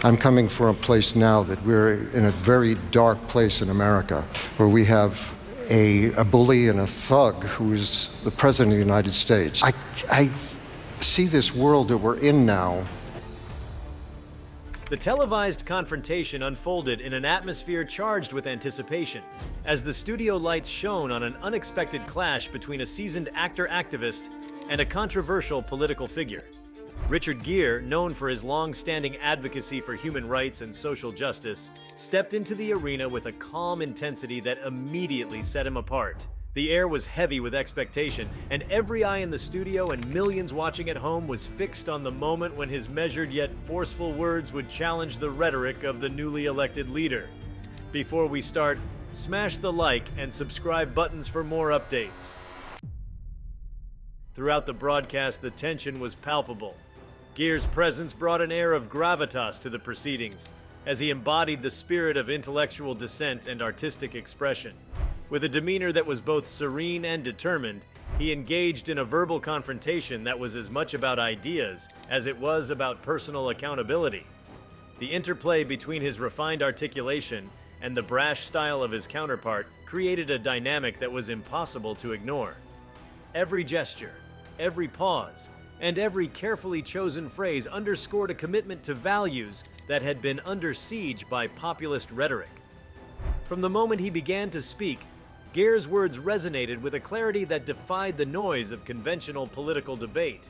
I'm coming from a place now that we're in a very dark place in America, where we have a bully and a thug who's the President of the United States. I see this world that we're in now. The televised confrontation unfolded in an atmosphere charged with anticipation, as the studio lights shone on an unexpected clash between a seasoned actor-activist and a controversial political figure. Richard Gere, known for his long-standing advocacy for human rights and social justice, stepped into the arena with a calm intensity that immediately set him apart. The air was heavy with expectation, and every eye in the studio and millions watching at home was fixed on the moment when his measured yet forceful words would challenge the rhetoric of the newly elected leader. Before we start, smash the like and subscribe buttons for more updates. Throughout the broadcast, the tension was palpable. Gere's presence brought an air of gravitas to the proceedings, as he embodied the spirit of intellectual dissent and artistic expression. With a demeanor that was both serene and determined, he engaged in a verbal confrontation that was as much about ideas as it was about personal accountability. The interplay between his refined articulation and the brash style of his counterpart created a dynamic that was impossible to ignore. Every gesture, every pause, and every carefully chosen phrase underscored a commitment to values that had been under siege by populist rhetoric. From the moment he began to speak, Gere's words resonated with a clarity that defied the noise of conventional political debate.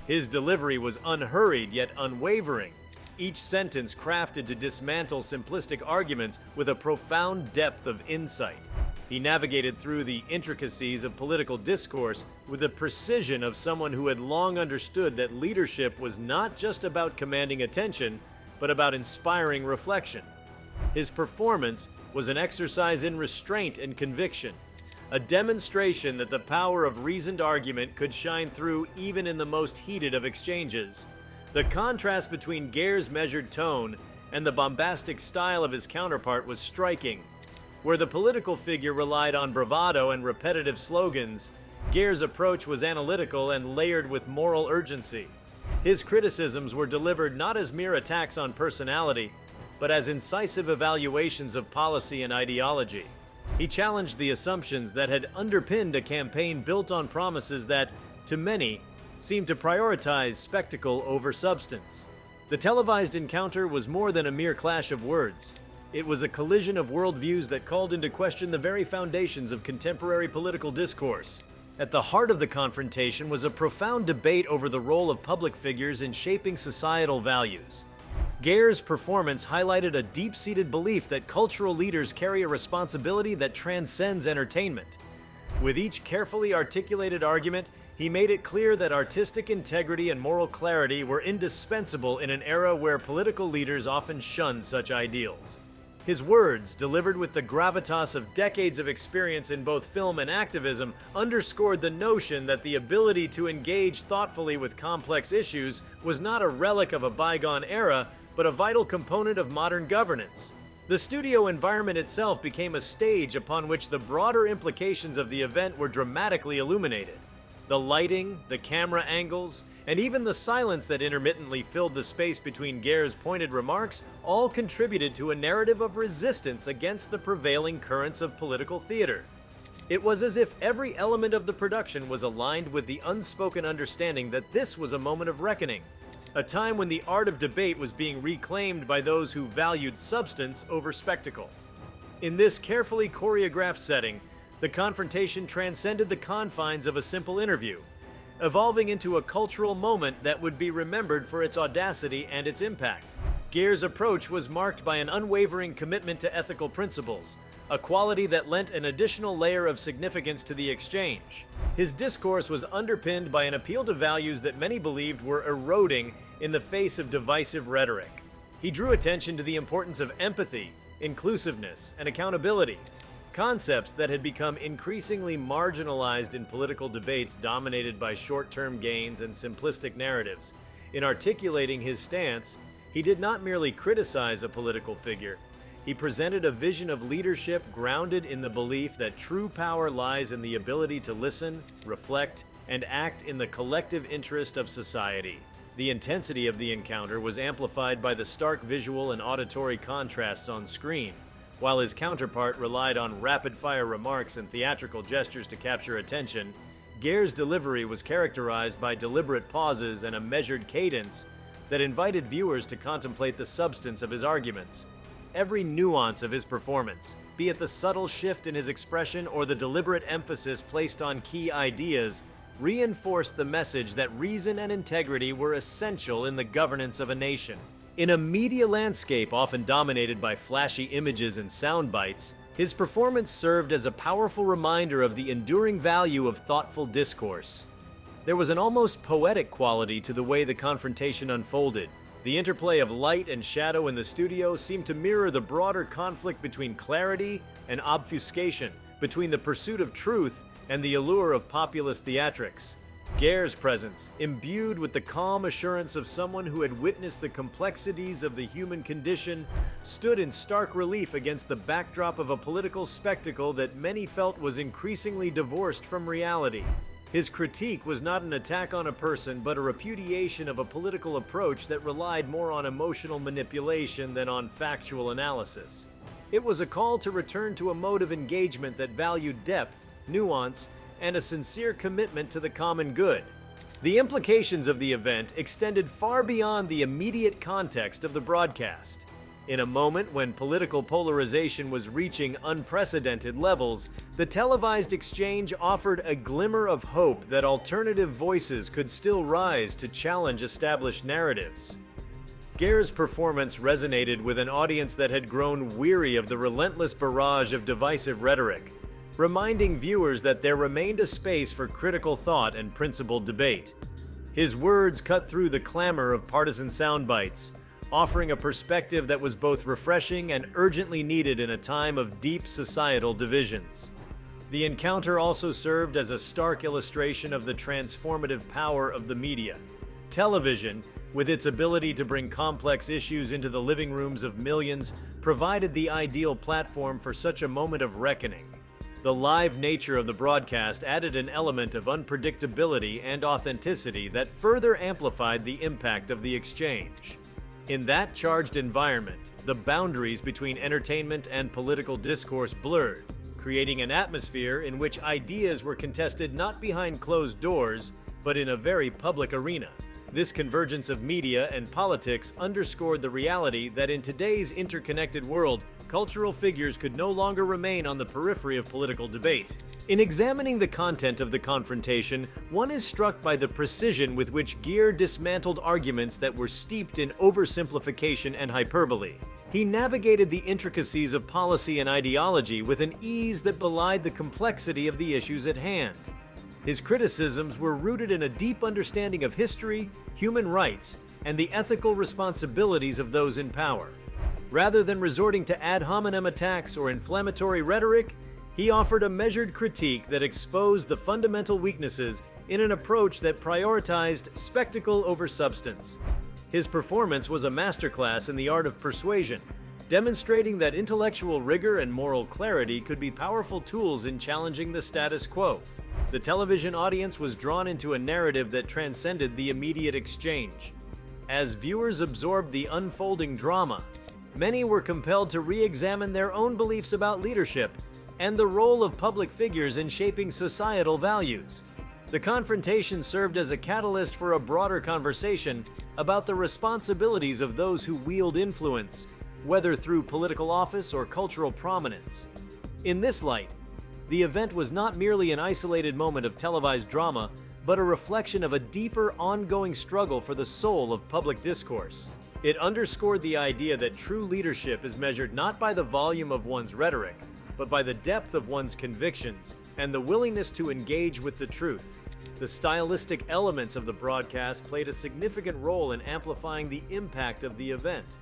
His delivery was unhurried yet unwavering, each sentence crafted to dismantle simplistic arguments with a profound depth of insight. He navigated through the intricacies of political discourse with the precision of someone who had long understood that leadership was not just about commanding attention, but about inspiring reflection. His performance was an exercise in restraint and conviction, a demonstration that the power of reasoned argument could shine through even in the most heated of exchanges. The contrast between Gere's measured tone and the bombastic style of his counterpart was striking. Where the political figure relied on bravado and repetitive slogans, Gere's approach was analytical and layered with moral urgency. His criticisms were delivered not as mere attacks on personality, but as incisive evaluations of policy and ideology. He challenged the assumptions that had underpinned a campaign built on promises that, to many, seemed to prioritize spectacle over substance. The televised encounter was more than a mere clash of words. It was a collision of worldviews that called into question the very foundations of contemporary political discourse. At the heart of the confrontation was a profound debate over the role of public figures in shaping societal values. Gere's performance highlighted a deep-seated belief that cultural leaders carry a responsibility that transcends entertainment. With each carefully articulated argument, he made it clear that artistic integrity and moral clarity were indispensable in an era where political leaders often shunned such ideals. His words, delivered with the gravitas of decades of experience in both film and activism, underscored the notion that the ability to engage thoughtfully with complex issues was not a relic of a bygone era, but a vital component of modern governance. The studio environment itself became a stage upon which the broader implications of the event were dramatically illuminated. The lighting, the camera angles, and even the silence that intermittently filled the space between Gere's pointed remarks all contributed to a narrative of resistance against the prevailing currents of political theater. It was as if every element of the production was aligned with the unspoken understanding that this was a moment of reckoning, a time when the art of debate was being reclaimed by those who valued substance over spectacle. In this carefully choreographed setting, the confrontation transcended the confines of a simple interview, evolving into a cultural moment that would be remembered for its audacity and its impact. Gere's approach was marked by an unwavering commitment to ethical principles, a quality that lent an additional layer of significance to the exchange. His discourse was underpinned by an appeal to values that many believed were eroding in the face of divisive rhetoric. He drew attention to the importance of empathy, inclusiveness, and accountability, concepts that had become increasingly marginalized in political debates dominated by short-term gains and simplistic narratives. In articulating his stance, he did not merely criticize a political figure. He presented a vision of leadership grounded in the belief that true power lies in the ability to listen, reflect, and act in the collective interest of society. The intensity of the encounter was amplified by the stark visual and auditory contrasts on screen, while his counterpart relied on rapid-fire remarks and theatrical gestures to capture attention. Gere's delivery was characterized by deliberate pauses and a measured cadence that invited viewers to contemplate the substance of his arguments. Every nuance of his performance, be it the subtle shift in his expression or the deliberate emphasis placed on key ideas, reinforced the message that reason and integrity were essential in the governance of a nation. In a media landscape often dominated by flashy images and sound bites, his performance served as a powerful reminder of the enduring value of thoughtful discourse. There was an almost poetic quality to the way the confrontation unfolded. The interplay of light and shadow in the studio seemed to mirror the broader conflict between clarity and obfuscation, between the pursuit of truth and the allure of populist theatrics. Gere's presence, imbued with the calm assurance of someone who had witnessed the complexities of the human condition, stood in stark relief against the backdrop of a political spectacle that many felt was increasingly divorced from reality. His critique was not an attack on a person, but a repudiation of a political approach that relied more on emotional manipulation than on factual analysis. It was a call to return to a mode of engagement that valued depth, nuance, and a sincere commitment to the common good. The implications of the event extended far beyond the immediate context of the broadcast. In a moment when political polarization was reaching unprecedented levels, the televised exchange offered a glimmer of hope that alternative voices could still rise to challenge established narratives. Gere's performance resonated with an audience that had grown weary of the relentless barrage of divisive rhetoric, reminding viewers that there remained a space for critical thought and principled debate. His words cut through the clamor of partisan soundbites, offering a perspective that was both refreshing and urgently needed in a time of deep societal divisions. The encounter also served as a stark illustration of the transformative power of the media. Television, with its ability to bring complex issues into the living rooms of millions, provided the ideal platform for such a moment of reckoning. The live nature of the broadcast added an element of unpredictability and authenticity that further amplified the impact of the exchange. In that charged environment, the boundaries between entertainment and political discourse blurred, creating an atmosphere in which ideas were contested not behind closed doors, but in a very public arena. This convergence of media and politics underscored the reality that in today's interconnected world, cultural figures could no longer remain on the periphery of political debate. In examining the content of the confrontation, one is struck by the precision with which Gere dismantled arguments that were steeped in oversimplification and hyperbole. He navigated the intricacies of policy and ideology with an ease that belied the complexity of the issues at hand. His criticisms were rooted in a deep understanding of history, human rights, and the ethical responsibilities of those in power. Rather than resorting to ad hominem attacks or inflammatory rhetoric, he offered a measured critique that exposed the fundamental weaknesses in an approach that prioritized spectacle over substance. His performance was a masterclass in the art of persuasion, demonstrating that intellectual rigor and moral clarity could be powerful tools in challenging the status quo. The television audience was drawn into a narrative that transcended the immediate exchange. As viewers absorbed the unfolding drama, many were compelled to re-examine their own beliefs about leadership and the role of public figures in shaping societal values. The confrontation served as a catalyst for a broader conversation about the responsibilities of those who wield influence, whether through political office or cultural prominence. In this light, the event was not merely an isolated moment of televised drama, but a reflection of a deeper, ongoing struggle for the soul of public discourse. It underscored the idea that true leadership is measured not by the volume of one's rhetoric, but by the depth of one's convictions and the willingness to engage with the truth. The stylistic elements of the broadcast played a significant role in amplifying the impact of the event.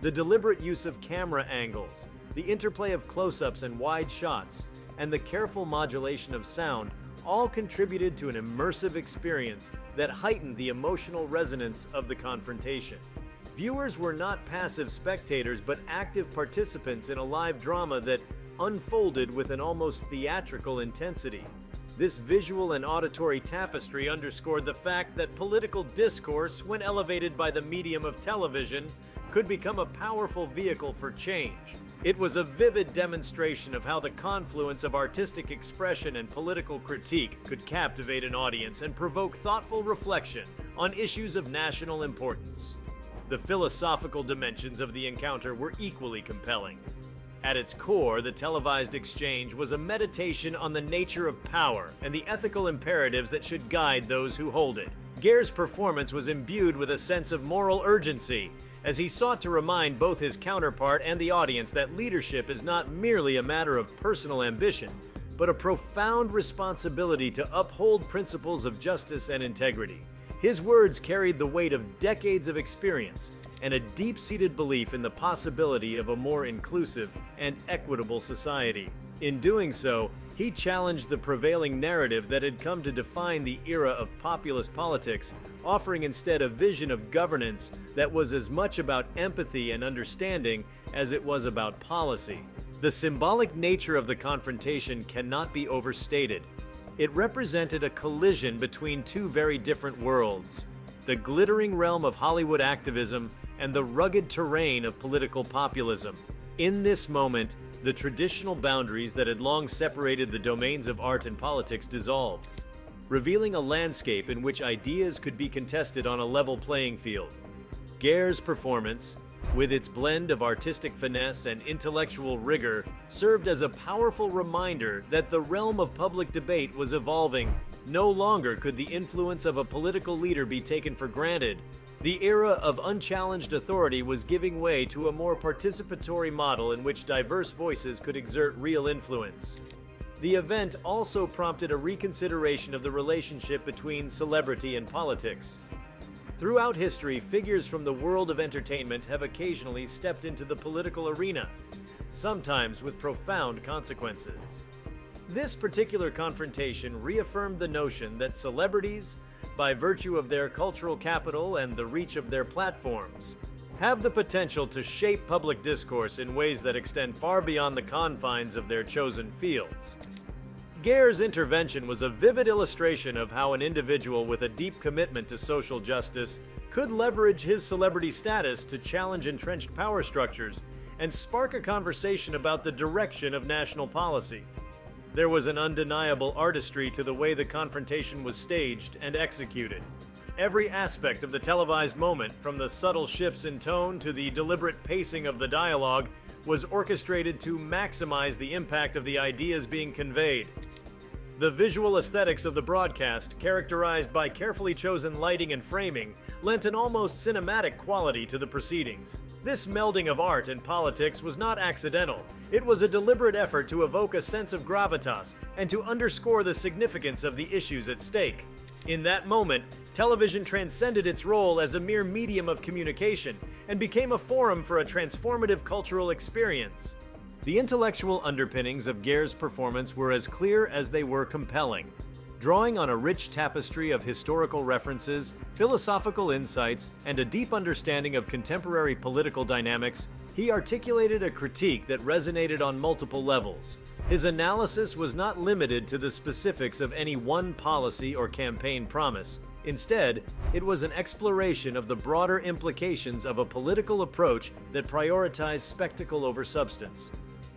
The deliberate use of camera angles, the interplay of close-ups and wide shots, and the careful modulation of sound all contributed to an immersive experience that heightened the emotional resonance of the confrontation. Viewers were not passive spectators, but active participants in a live drama that unfolded with an almost theatrical intensity. This visual and auditory tapestry underscored the fact that political discourse, when elevated by the medium of television, could become a powerful vehicle for change. It was a vivid demonstration of how the confluence of artistic expression and political critique could captivate an audience and provoke thoughtful reflection on issues of national importance. The philosophical dimensions of the encounter were equally compelling. At its core, the televised exchange was a meditation on the nature of power and the ethical imperatives that should guide those who hold it. Gere's performance was imbued with a sense of moral urgency, as he sought to remind both his counterpart and the audience that leadership is not merely a matter of personal ambition, but a profound responsibility to uphold principles of justice and integrity. His words carried the weight of decades of experience and a deep-seated belief in the possibility of a more inclusive and equitable society. In doing so, he challenged the prevailing narrative that had come to define the era of populist politics, offering instead a vision of governance that was as much about empathy and understanding as it was about policy. The symbolic nature of the confrontation cannot be overstated. It represented a collision between two very different worlds: the glittering realm of Hollywood activism and the rugged terrain of political populism. In this moment, the traditional boundaries that had long separated the domains of art and politics dissolved, revealing a landscape in which ideas could be contested on a level playing field. Gere's performance, with its blend of artistic finesse and intellectual rigor, served as a powerful reminder that the realm of public debate was evolving. No longer could the influence of a political leader be taken for granted. The era of unchallenged authority was giving way to a more participatory model in which diverse voices could exert real influence. The event also prompted a reconsideration of the relationship between celebrity and politics. Throughout history, figures from the world of entertainment have occasionally stepped into the political arena, sometimes with profound consequences. This particular confrontation reaffirmed the notion that celebrities, by virtue of their cultural capital and the reach of their platforms, have the potential to shape public discourse in ways that extend far beyond the confines of their chosen fields. Gere's intervention was a vivid illustration of how an individual with a deep commitment to social justice could leverage his celebrity status to challenge entrenched power structures and spark a conversation about the direction of national policy. There was an undeniable artistry to the way the confrontation was staged and executed. Every aspect of the televised moment, from the subtle shifts in tone to the deliberate pacing of the dialogue, was orchestrated to maximize the impact of the ideas being conveyed. The visual aesthetics of the broadcast, characterized by carefully chosen lighting and framing, lent an almost cinematic quality to the proceedings. This melding of art and politics was not accidental. It was a deliberate effort to evoke a sense of gravitas and to underscore the significance of the issues at stake. In that moment, television transcended its role as a mere medium of communication and became a forum for a transformative cultural experience. The intellectual underpinnings of Gere's performance were as clear as they were compelling. Drawing on a rich tapestry of historical references, philosophical insights, and a deep understanding of contemporary political dynamics, he articulated a critique that resonated on multiple levels. His analysis was not limited to the specifics of any one policy or campaign promise. Instead, it was an exploration of the broader implications of a political approach that prioritized spectacle over substance.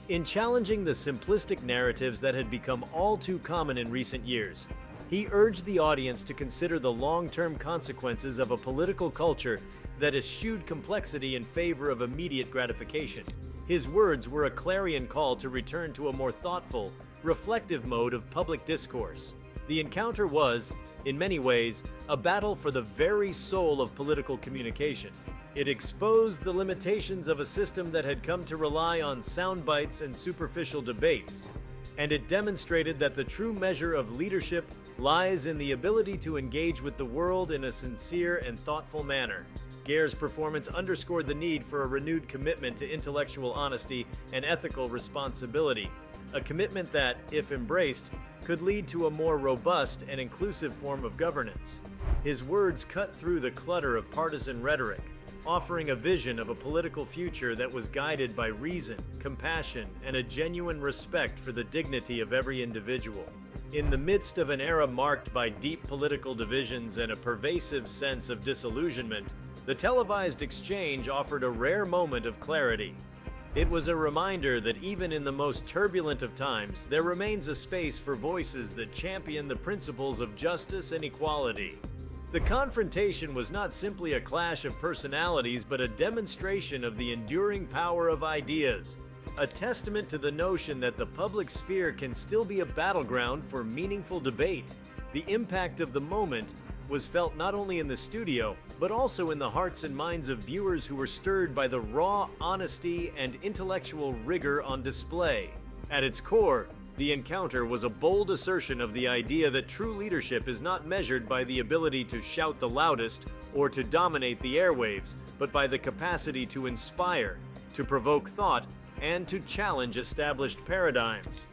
In challenging the simplistic narratives that had become all too common in recent years, he urged the audience to consider the long-term consequences of a political culture that eschewed complexity in favor of immediate gratification. His words were a clarion call to return to a more thoughtful, reflective mode of public discourse. The encounter was, in many ways, a battle for the very soul of political communication. It exposed the limitations of a system that had come to rely on sound bites and superficial debates, and it demonstrated that the true measure of leadership lies in the ability to engage with the world in a sincere and thoughtful manner. Gere's performance underscored the need for a renewed commitment to intellectual honesty and ethical responsibility, a commitment that, if embraced, could lead to a more robust and inclusive form of governance. His words cut through the clutter of partisan rhetoric, offering a vision of a political future that was guided by reason, compassion, and a genuine respect for the dignity of every individual. In the midst of an era marked by deep political divisions and a pervasive sense of disillusionment, the televised exchange offered a rare moment of clarity. It was a reminder that even in the most turbulent of times, there remains a space for voices that champion the principles of justice and equality. The confrontation was not simply a clash of personalities, but a demonstration of the enduring power of ideas, a testament to the notion that the public sphere can still be a battleground for meaningful debate. The impact of the moment was felt not only in the studio, but also in the hearts and minds of viewers who were stirred by the raw honesty and intellectual rigor on display. At its core, the encounter was a bold assertion of the idea that true leadership is not measured by the ability to shout the loudest or to dominate the airwaves, but by the capacity to inspire, to provoke thought, and to challenge established paradigms.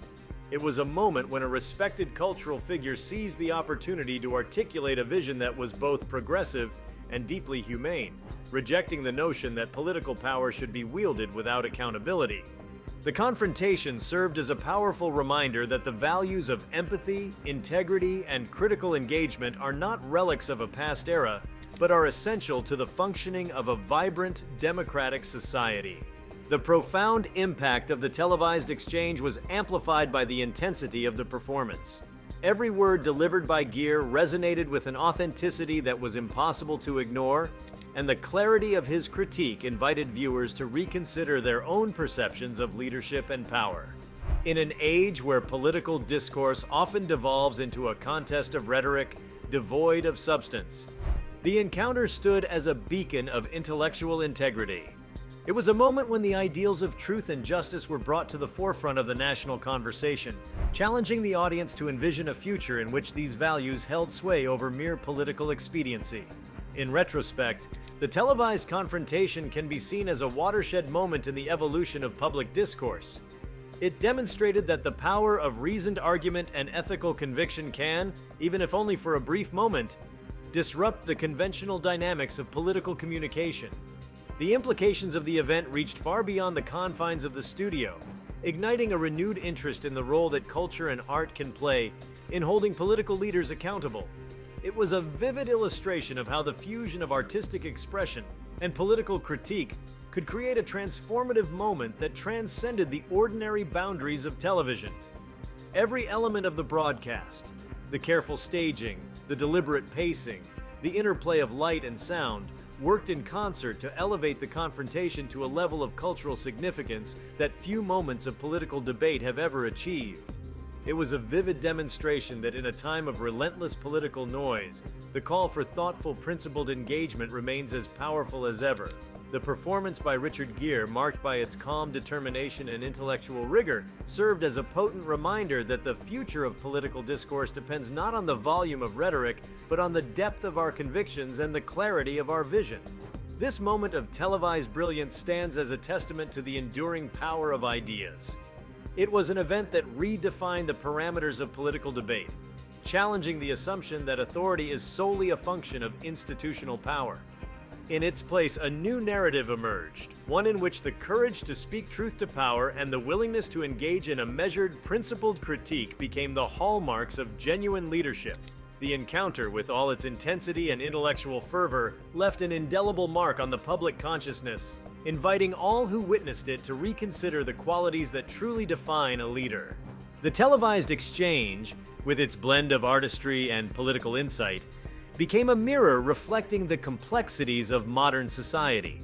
It was a moment when a respected cultural figure seized the opportunity to articulate a vision that was both progressive and deeply humane, rejecting the notion that political power should be wielded without accountability. The confrontation served as a powerful reminder that the values of empathy, integrity, and critical engagement are not relics of a past era, but are essential to the functioning of a vibrant, democratic society. The profound impact of the televised exchange was amplified by the intensity of the performance. Every word delivered by Gere resonated with an authenticity that was impossible to ignore, and the clarity of his critique invited viewers to reconsider their own perceptions of leadership and power. In an age where political discourse often devolves into a contest of rhetoric devoid of substance, the encounter stood as a beacon of intellectual integrity. It was a moment when the ideals of truth and justice were brought to the forefront of the national conversation, challenging the audience to envision a future in which these values held sway over mere political expediency. In retrospect, the televised confrontation can be seen as a watershed moment in the evolution of public discourse. It demonstrated that the power of reasoned argument and ethical conviction can, even if only for a brief moment, disrupt the conventional dynamics of political communication. The implications of the event reached far beyond the confines of the studio, igniting a renewed interest in the role that culture and art can play in holding political leaders accountable. It was a vivid illustration of how the fusion of artistic expression and political critique could create a transformative moment that transcended the ordinary boundaries of television. Every element of the broadcast, the careful staging, the deliberate pacing, the interplay of light and sound, worked in concert to elevate the confrontation to a level of cultural significance that few moments of political debate have ever achieved. It was a vivid demonstration that in a time of relentless political noise, the call for thoughtful, principled engagement remains as powerful as ever. The performance by Richard Gere, marked by its calm determination and intellectual rigor, served as a potent reminder that the future of political discourse depends not on the volume of rhetoric, but on the depth of our convictions and the clarity of our vision. This moment of televised brilliance stands as a testament to the enduring power of ideas. It was an event that redefined the parameters of political debate, challenging the assumption that authority is solely a function of institutional power. In its place, a new narrative emerged, one in which the courage to speak truth to power and the willingness to engage in a measured, principled critique became the hallmarks of genuine leadership. The encounter, with all its intensity and intellectual fervor, left an indelible mark on the public consciousness, inviting all who witnessed it to reconsider the qualities that truly define a leader. The televised exchange, with its blend of artistry and political insight, became a mirror reflecting the complexities of modern society.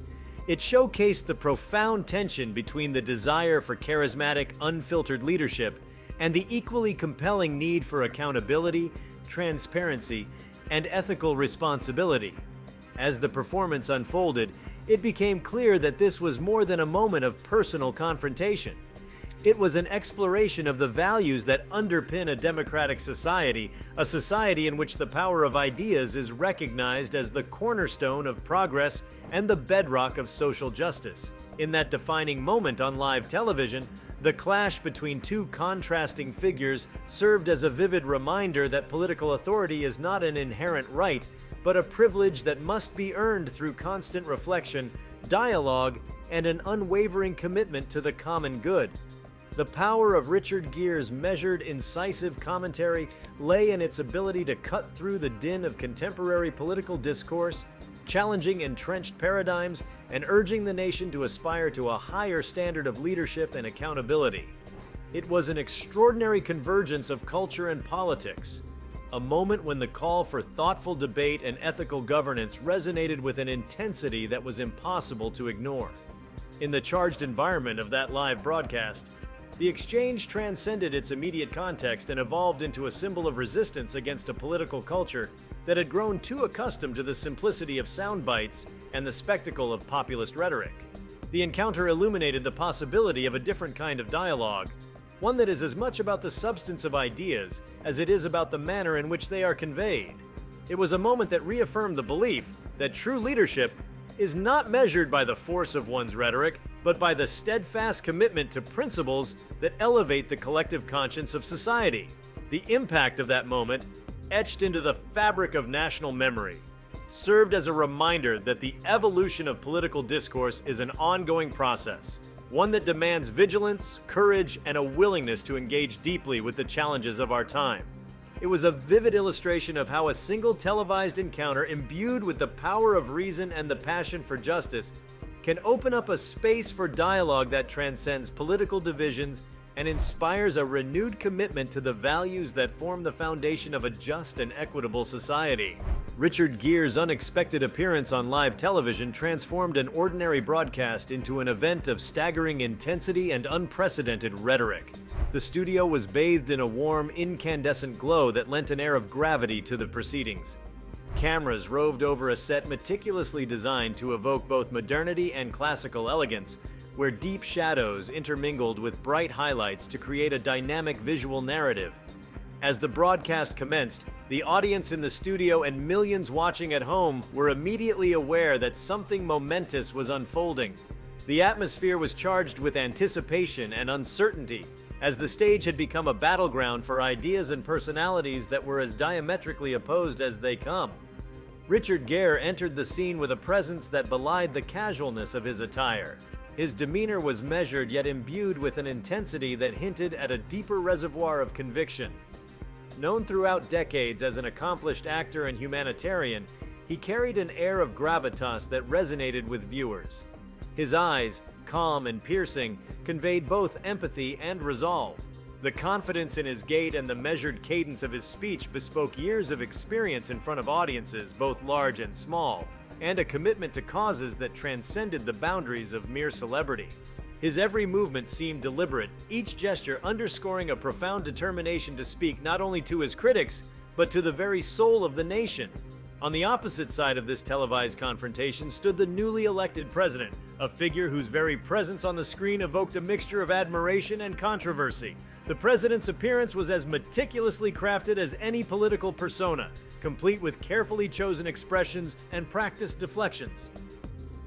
It showcased the profound tension between the desire for charismatic, unfiltered leadership and the equally compelling need for accountability, transparency, and ethical responsibility. As the performance unfolded, it became clear that this was more than a moment of personal confrontation. It was an exploration of the values that underpin a democratic society, a society in which the power of ideas is recognized as the cornerstone of progress and the bedrock of social justice. In that defining moment on live television, the clash between two contrasting figures served as a vivid reminder that political authority is not an inherent right, but a privilege that must be earned through constant reflection, dialogue, and an unwavering commitment to the common good. The power of Richard Gere's measured, incisive commentary lay in its ability to cut through the din of contemporary political discourse, challenging entrenched paradigms and urging the nation to aspire to a higher standard of leadership and accountability. It was an extraordinary convergence of culture and politics, a moment when the call for thoughtful debate and ethical governance resonated with an intensity that was impossible to ignore. In the charged environment of that live broadcast, the exchange transcended its immediate context and evolved into a symbol of resistance against a political culture that had grown too accustomed to the simplicity of sound bites and the spectacle of populist rhetoric. The encounter illuminated the possibility of a different kind of dialogue, one that is as much about the substance of ideas as it is about the manner in which they are conveyed. It was a moment that reaffirmed the belief that true leadership is not measured by the force of one's rhetoric, but by the steadfast commitment to principles that elevate the collective conscience of society. The impact of that moment, etched into the fabric of national memory, served as a reminder that the evolution of political discourse is an ongoing process, one that demands vigilance, courage, and a willingness to engage deeply with the challenges of our time. It was a vivid illustration of how a single televised encounter imbued with the power of reason and the passion for justice can open up a space for dialogue that transcends political divisions and inspires a renewed commitment to the values that form the foundation of a just and equitable society. Richard Gere's unexpected appearance on live television transformed an ordinary broadcast into an event of staggering intensity and unprecedented rhetoric. The studio was bathed in a warm, incandescent glow that lent an air of gravity to the proceedings. Cameras roved over a set meticulously designed to evoke both modernity and classical elegance, where deep shadows intermingled with bright highlights to create a dynamic visual narrative. As the broadcast commenced, the audience in the studio and millions watching at home were immediately aware that something momentous was unfolding. The atmosphere was charged with anticipation and uncertainty, as the stage had become a battleground for ideas and personalities that were as diametrically opposed as they come. Richard Gere entered the scene with a presence that belied the casualness of his attire. His demeanor was measured yet imbued with an intensity that hinted at a deeper reservoir of conviction. Known throughout decades as an accomplished actor and humanitarian, he carried an air of gravitas that resonated with viewers. His eyes, calm and piercing, conveyed both empathy and resolve. The confidence in his gait and the measured cadence of his speech bespoke years of experience in front of audiences, both large and small, and a commitment to causes that transcended the boundaries of mere celebrity. His every movement seemed deliberate, each gesture underscoring a profound determination to speak not only to his critics, but to the very soul of the nation. On the opposite side of this televised confrontation stood the newly elected president, a figure whose very presence on the screen evoked a mixture of admiration and controversy. The president's appearance was as meticulously crafted as any political persona, complete with carefully chosen expressions and practiced deflections.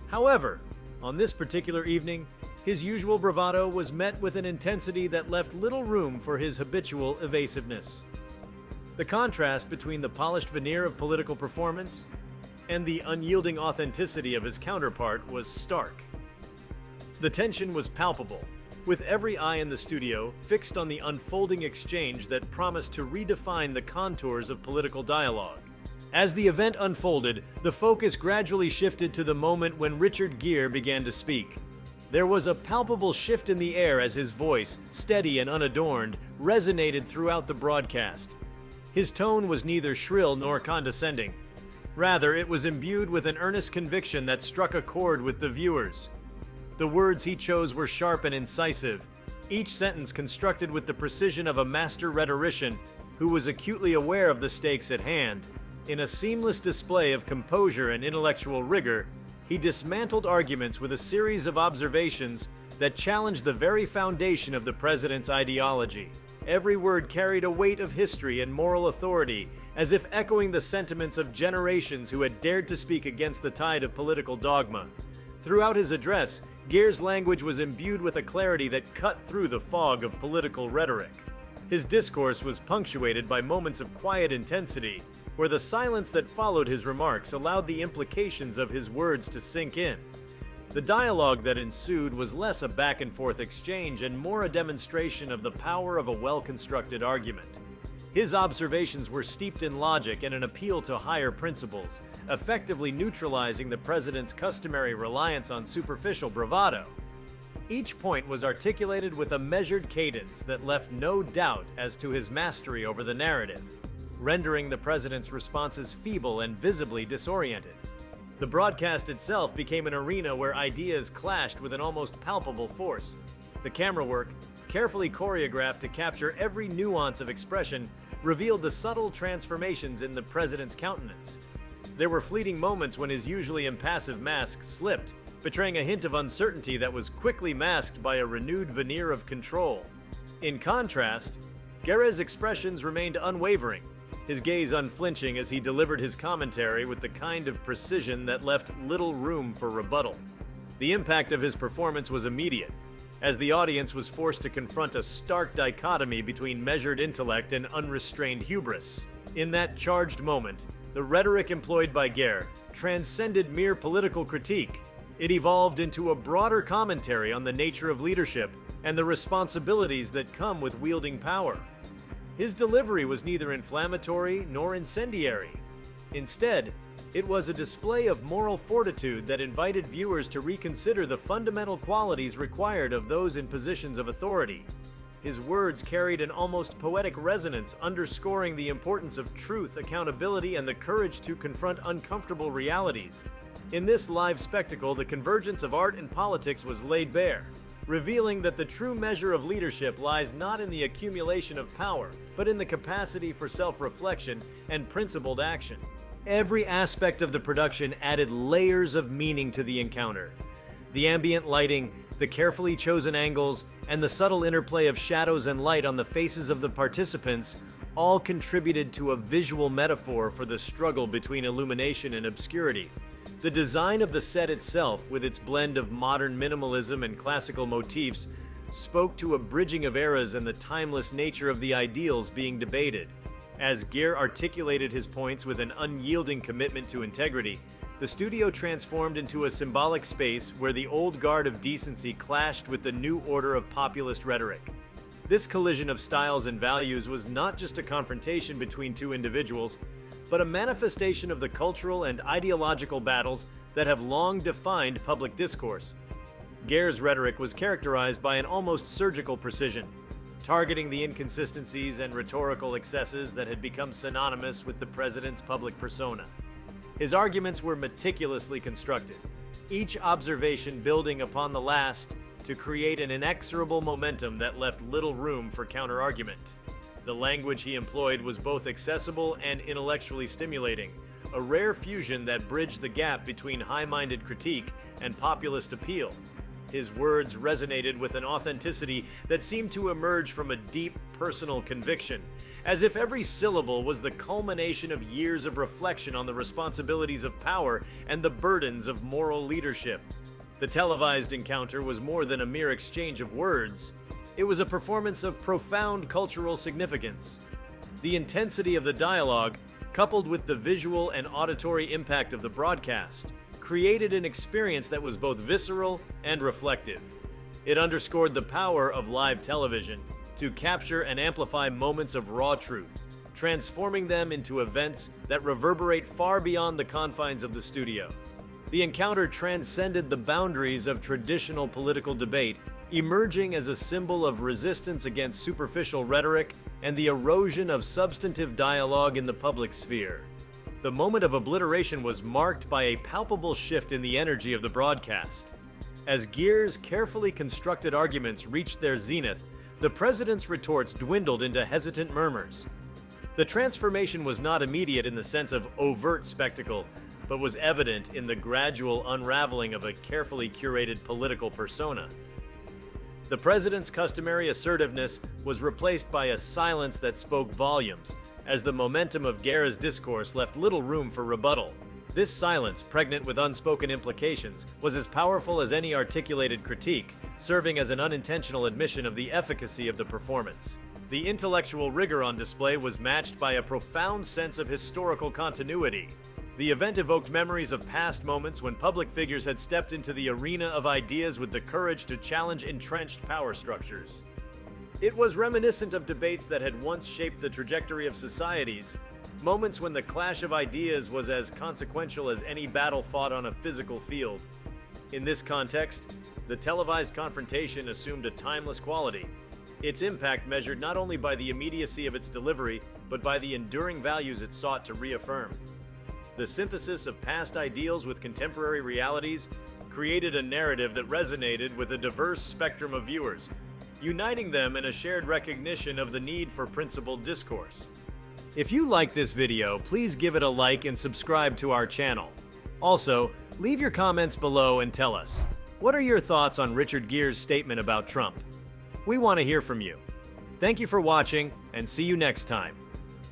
However, on this particular evening, his usual bravado was met with an intensity that left little room for his habitual evasiveness. The contrast between the polished veneer of political performance and the unyielding authenticity of his counterpart was stark. The tension was palpable, with every eye in the studio fixed on the unfolding exchange that promised to redefine the contours of political dialogue. As the event unfolded, the focus gradually shifted to the moment when Richard Gere began to speak. There was a palpable shift in the air as his voice, steady and unadorned, resonated throughout the broadcast. His tone was neither shrill nor condescending. Rather, it was imbued with an earnest conviction that struck a chord with the viewers. The words he chose were sharp and incisive, each sentence constructed with the precision of a master rhetorician who was acutely aware of the stakes at hand. In a seamless display of composure and intellectual rigor, he dismantled arguments with a series of observations that challenged the very foundation of the president's ideology. Every word carried a weight of history and moral authority, as if echoing the sentiments of generations who had dared to speak against the tide of political dogma. Throughout his address, Gere's language was imbued with a clarity that cut through the fog of political rhetoric. His discourse was punctuated by moments of quiet intensity, where the silence that followed his remarks allowed the implications of his words to sink in. The dialogue that ensued was less a back-and-forth exchange and more a demonstration of the power of a well-constructed argument. His observations were steeped in logic and an appeal to higher principles, effectively neutralizing the president's customary reliance on superficial bravado. Each point was articulated with a measured cadence that left no doubt as to his mastery over the narrative, rendering the president's responses feeble and visibly disoriented. The broadcast itself became an arena where ideas clashed with an almost palpable force. The camera work, carefully choreographed to capture every nuance of expression, revealed the subtle transformations in the president's countenance. There were fleeting moments when his usually impassive mask slipped, betraying a hint of uncertainty that was quickly masked by a renewed veneer of control. In contrast, Gere's expressions remained unwavering, his gaze unflinching as he delivered his commentary with the kind of precision that left little room for rebuttal. The impact of his performance was immediate, as the audience was forced to confront a stark dichotomy between measured intellect and unrestrained hubris. In that charged moment, the rhetoric employed by Gere transcended mere political critique. It evolved into a broader commentary on the nature of leadership and the responsibilities that come with wielding power. His delivery was neither inflammatory nor incendiary. Instead, it was a display of moral fortitude that invited viewers to reconsider the fundamental qualities required of those in positions of authority. His words carried an almost poetic resonance, underscoring the importance of truth, accountability, and the courage to confront uncomfortable realities. In this live spectacle, the convergence of art and politics was laid bare, revealing that the true measure of leadership lies not in the accumulation of power, but in the capacity for self-reflection and principled action. Every aspect of the production added layers of meaning to the encounter. The ambient lighting, the carefully chosen angles, and the subtle interplay of shadows and light on the faces of the participants all contributed to a visual metaphor for the struggle between illumination and obscurity. The design of the set itself, with its blend of modern minimalism and classical motifs, spoke to a bridging of eras and the timeless nature of the ideals being debated. As Gere articulated his points with an unyielding commitment to integrity, the studio transformed into a symbolic space where the old guard of decency clashed with the new order of populist rhetoric. This collision of styles and values was not just a confrontation between two individuals, but a manifestation of the cultural and ideological battles that have long defined public discourse. Gere's rhetoric was characterized by an almost surgical precision, targeting the inconsistencies and rhetorical excesses that had become synonymous with the president's public persona. His arguments were meticulously constructed, each observation building upon the last to create an inexorable momentum that left little room for counter-argument. The language he employed was both accessible and intellectually stimulating, a rare fusion that bridged the gap between high-minded critique and populist appeal. His words resonated with an authenticity that seemed to emerge from a deep personal conviction, as if every syllable was the culmination of years of reflection on the responsibilities of power and the burdens of moral leadership. The televised encounter was more than a mere exchange of words. It was a performance of profound cultural significance. The intensity of the dialogue, coupled with the visual and auditory impact of the broadcast, created an experience that was both visceral and reflective. It underscored the power of live television to capture and amplify moments of raw truth, transforming them into events that reverberate far beyond the confines of the studio. The encounter transcended the boundaries of traditional political debate, emerging as a symbol of resistance against superficial rhetoric and the erosion of substantive dialogue in the public sphere. The moment of obliteration was marked by a palpable shift in the energy of the broadcast. As Gere's carefully constructed arguments reached their zenith, the president's retorts dwindled into hesitant murmurs. The transformation was not immediate in the sense of overt spectacle, but was evident in the gradual unraveling of a carefully curated political persona. The president's customary assertiveness was replaced by a silence that spoke volumes, as the momentum of Gere's discourse left little room for rebuttal. This silence, pregnant with unspoken implications, was as powerful as any articulated critique, serving as an unintentional admission of the efficacy of the performance. The intellectual rigor on display was matched by a profound sense of historical continuity. The event evoked memories of past moments when public figures had stepped into the arena of ideas with the courage to challenge entrenched power structures. It was reminiscent of debates that had once shaped the trajectory of societies, moments when the clash of ideas was as consequential as any battle fought on a physical field. In this context, the televised confrontation assumed a timeless quality, its impact measured not only by the immediacy of its delivery, but by the enduring values it sought to reaffirm. The synthesis of past ideals with contemporary realities created a narrative that resonated with a diverse spectrum of viewers, uniting them in a shared recognition of the need for principled discourse. If you like this video, please give it a like and subscribe to our channel. Also, leave your comments below and tell us, what are your thoughts on Richard Gere's statement about Trump? We want to hear from you. Thank you for watching, and see you next time.